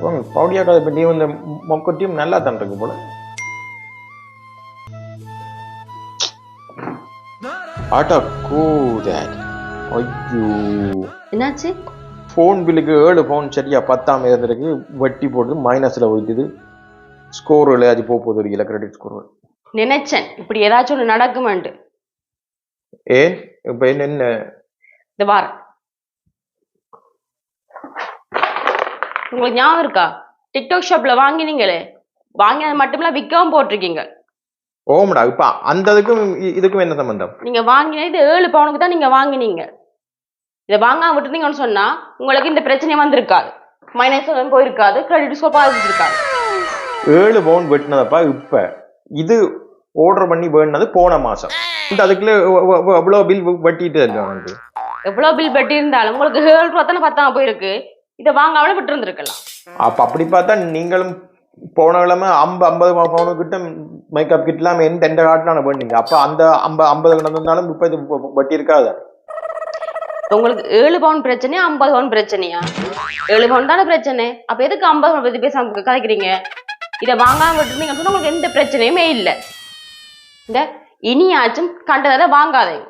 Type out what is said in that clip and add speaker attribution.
Speaker 1: பவுடியாக்காத பெட்டியும் இந்த மொக்கட்டியும் நல்லா தான் இருக்கு போல. ஆட்டா கூதட். ஐயோ
Speaker 2: என்னாச்சு?
Speaker 1: ஃபோன் பில்லுக்கு 7 பவுன் சரியா 10ஆம் இருந்திருக்கு, வட்டி போட்டு மைனஸ்ல போயிட்டுது. ஸ்கோர் விளையாடி போகுது, ஒரு கிரெடிட் ஸ்கோர்.
Speaker 2: நினைச்சேன் இப்படி ஏதாச்சும் ஒன்று நடக்குமான்ட்டு.
Speaker 1: ஏன் இப்ப என்ன?
Speaker 2: இந்த வாரம் உங்களுக்கு ஞாபகம் இருக்கா? டிக்டாக் ஷாப்ல வாங்கினீங்களே, வாங்கி அது மட்டுமில்ல விற்கவும் போட்டிருக்கீங்க.
Speaker 1: ஓமடா, இப்ப அந்த இதுக்கும் என்ன சம்பந்தம்?
Speaker 2: நீங்க வாங்கின இது 7 பவுனுக்கு தான் நீங்க வாங்கினீங்க. இதை வாங்காம விட்டுருந்தீங்கன்னு சொன்னா உங்களுக்கு இந்த பிரச்சனை வந்திருக்காது, மைனஸ் போயிருக்காது, கிரெடிட் ஸ்கோர் பாதிச்சிருக்காது.
Speaker 1: 7 பவுன் வெட்டினதப்பா. இப்ப இது ஆர்டர் பண்ணி வேணுனது போன மாசம். அதுக்குள்ள எவ்வளவு பில் வட்டிட்டு இருக்கு.
Speaker 2: எவ்வளவு பில் வெட்டி இருந்தாலும் உங்களுக்கு 7 ரூபா தானே 10ஆம் போயிருக்கு. இதை வாங்காமல விட்டு இருந்திருக்கலாம்.
Speaker 1: அப்ப அப்படி பார்த்தா நீங்களும் போன கிழமை 50 பவுனு கிட்ட மேக்கப் கிட்டலாம் எந்த காட்டுல பண்ணீங்க. அப்ப அந்த 50 நடந்தாலும் இப்ப இது வட்டி இருக்காது.
Speaker 2: உங்களுக்கு 7 பவுன் பிரச்சனையா 50 பவுன் பிரச்சனையா? 7 பவுன் தானே பிரச்சனை. அப்ப எதுக்கு 50 பவுன் பத்தி பேச கதைக்கிறீங்க? இதை வாங்காம விட்டுருந்தீங்கன்னு சொன்னா உங்களுக்கு எந்த பிரச்சனையுமே இல்லை. இந்த இனியாச்சும் கண்டதை வாங்காதீங்க.